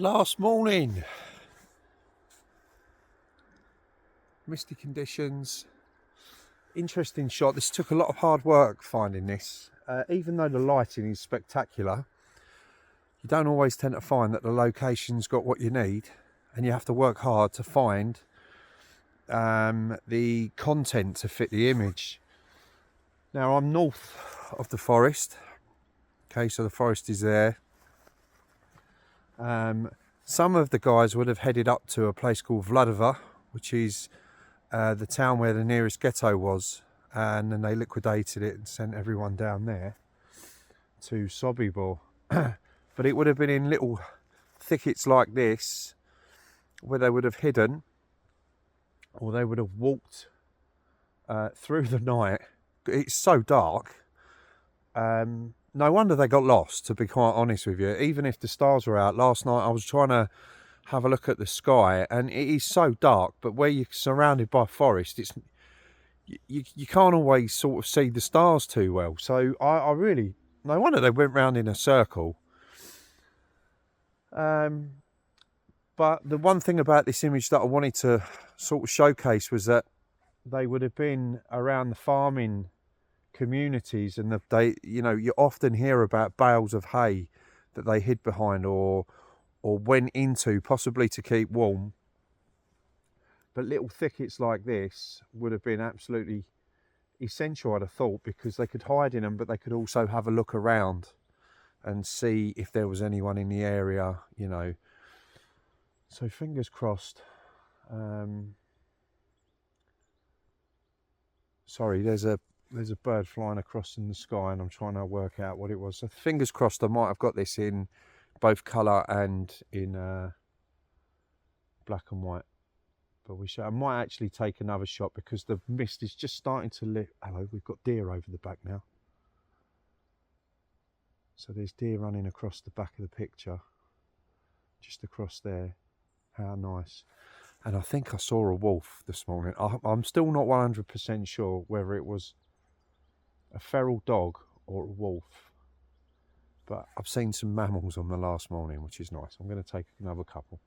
Last morning, misty conditions, interesting shot. This took a lot of hard work finding this. Even though the lighting is spectacular, you don't always tend to find that the location's got what you need, and you have to work hard to find the content to fit the image. Now I'm north of the forest, okay, so the forest is there. Some of the guys would have headed up to a place called Vladova, which is the town where the nearest ghetto was, and then they liquidated it and sent everyone down there to Sobibor. But it would have been in little thickets like this where they would have hidden, or they would have walked through the night. It's so dark. No wonder they got lost, to be quite honest with you. Even if the stars were out last night, I was trying to have a look at the sky, and it is so dark, but where you're surrounded by forest, it's you can't always sort of see the stars too well. So I really, no wonder they went round in a circle. But the one thing about this image that I wanted to sort of showcase was that they would have been around the farming communities, and you often hear about bales of hay that they hid behind or went into, possibly to keep warm. But little thickets like this would have been absolutely essential, I'd have thought, because they could hide in them, but they could also have a look around and see if there was anyone in the area, So fingers crossed. Sorry, there's a bird flying across in the sky, and I'm trying to work out what it was. So fingers crossed I might have got this in both colour and in black and white. But I might actually take another shot because the mist is just starting to lift. Hello, we've got deer over the back now. So there's deer running across the back of the picture, just across there. How nice. And I think I saw a wolf this morning. I'm still not 100% sure whether it was a feral dog or a wolf, but I've seen some mammals on the last morning, which is nice. I'm going to take another couple.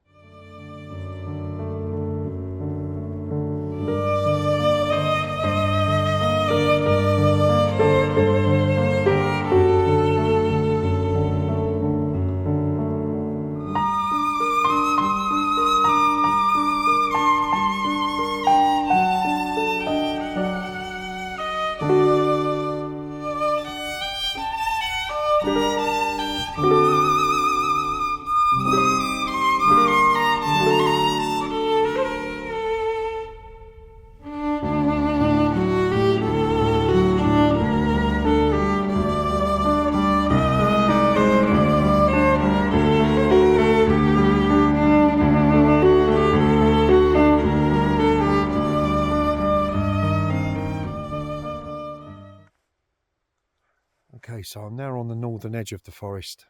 Okay, so I'm now on the northern edge of the forest.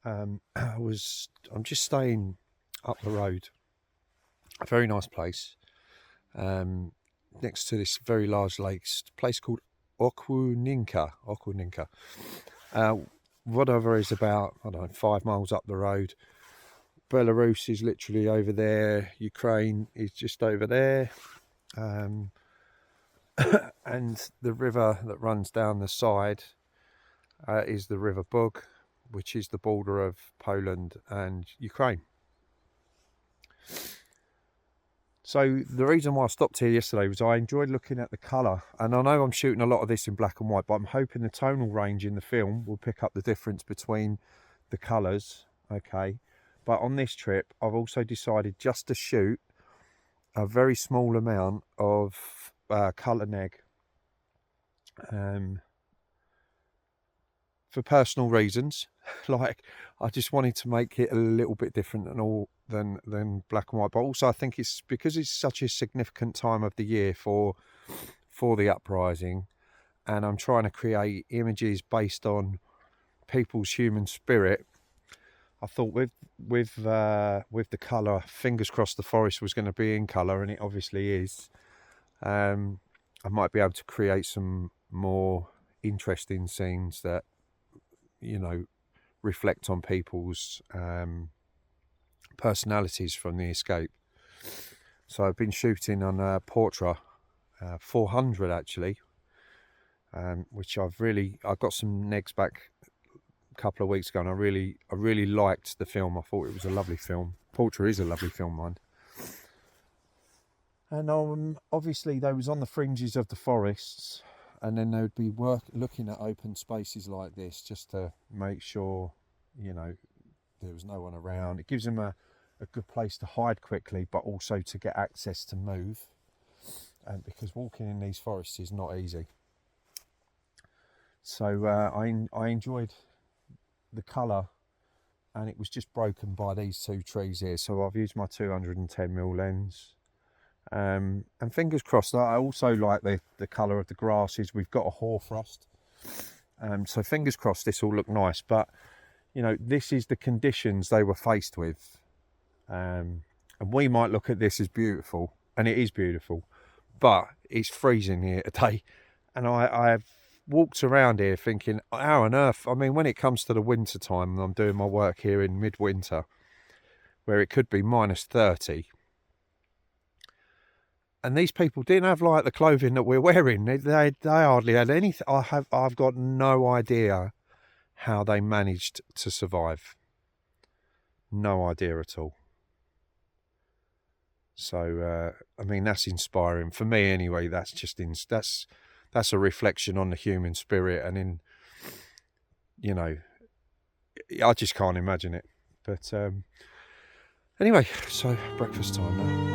I'm just staying up the road. A very nice place. Next to this very large lake, place called Okuninka. Whatever is about, 5 miles up the road. Belarus is literally over there. Ukraine is just over there. And the river that runs down the side is the River Bug, which is the border of Poland and Ukraine. So the reason why I stopped here yesterday was I enjoyed looking at the colour, and I know I'm shooting a lot of this in black and white, but I'm hoping the tonal range in the film will pick up the difference between the colours, okay? But on this trip, I've also decided just to shoot a very small amount of colour neg. For personal reasons, like I just wanted to make it a little bit different than black and white, but also I think it's because it's such a significant time of the year for the uprising, and I'm trying to create images based on people's human spirit. I thought with the colour, fingers crossed the forest was going to be in colour, and it obviously is. I might be able to create some more interesting scenes that reflect on people's personalities from the escape. So I've been shooting on a Portra 400 actually, which I got some negs back a couple of weeks ago, and I really liked the film. I thought it was a lovely film. Portra is a lovely film, mind. And obviously they was on the fringes of the forests, and then they would be looking at open spaces like this just to make sure, you know, there was no one around. It gives them a good place to hide quickly, but also to get access to move, because walking in these forests is not easy. So I enjoyed the colour, and it was just broken by these two trees here. So I've used my 210mm lens. And fingers crossed. I also like the colour of the grasses. We've got a hoarfrost, so fingers crossed this will look nice. But you know, this is the conditions they were faced with, and we might look at this as beautiful, and it is beautiful, but it's freezing here today. And I've walked around here thinking, how on earth, I mean, when it comes to the winter time, and I'm doing my work here in midwinter where it could be -30, and these people didn't have like the clothing that we're wearing. They hardly had anything. I've got no idea how they managed to survive. No idea at all. So I mean, that's inspiring for me anyway. That's a reflection on the human spirit, and in, you know, I just can't imagine it. But anyway, so breakfast time now.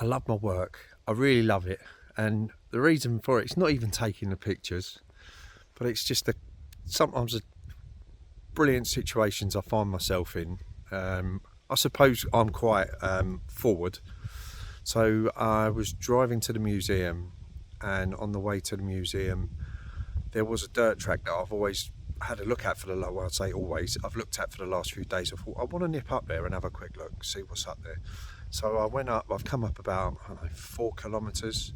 I love my work. I really love it, and the reason for it's not even taking the pictures, but it's just sometimes the brilliant situations I find myself in. I suppose I'm quite forward. So I was driving to the museum, and on the way to the museum there was a dirt track that I've always had a look at I've looked at for the last few days. I thought I want to nip up there and have a quick look, see what's up there. So I went up. I've come up about, I don't know, 4 kilometres,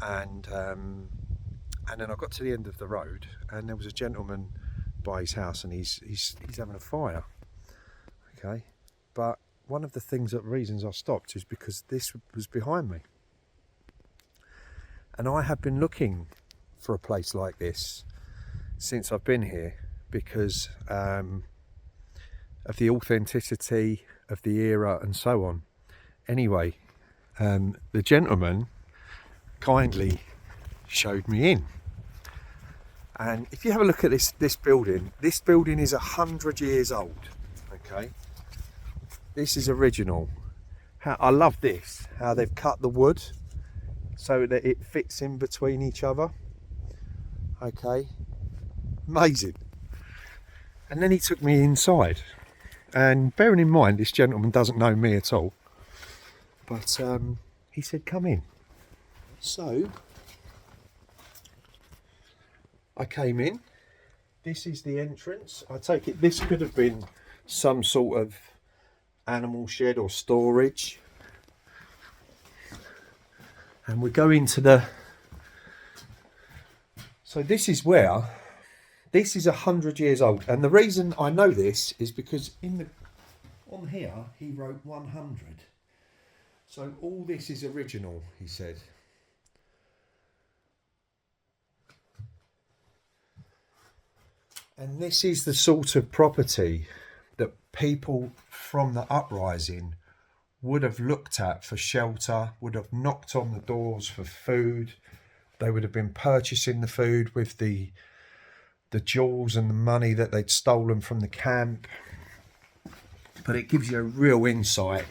and then I got to the end of the road, and there was a gentleman by his house, and he's having a fire. Okay, but one of the reasons I stopped is because this was behind me, and I have been looking for a place like this since I've been here, because of the authenticity of the era and so on. Anyway, the gentleman kindly showed me in, and if you have a look at this building is 100 years old. Okay, this is original. I love this, how they've cut the wood so that it fits in between each other. Okay, amazing. And then he took me inside, and bearing in mind this gentleman doesn't know me at all, but he said, come in. So I came in. This is the entrance. I take it this could have been some sort of animal shed or storage. And we go into so this is 100 years old. And the reason I know this is because on here he wrote 100. So all this is original, he said. And this is the sort of property that people from the uprising would have looked at for shelter, would have knocked on the doors for food. They would have been purchasing the food with the jewels and the money that they'd stolen from the camp. But it gives you a real insight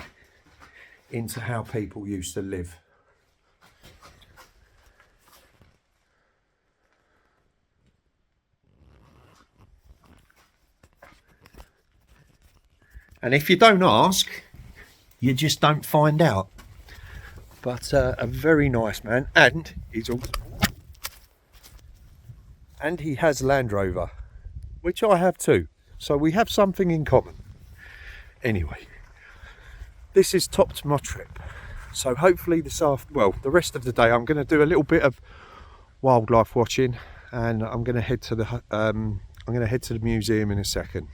into how people used to live. And if you don't ask, you just don't find out. But a very nice man, and he has Land Rover, which I have too. So we have something in common. Anyway, this has topped my trip. So hopefully the rest of the day, I'm going to do a little bit of wildlife watching, and I'm going to head to the museum in a second.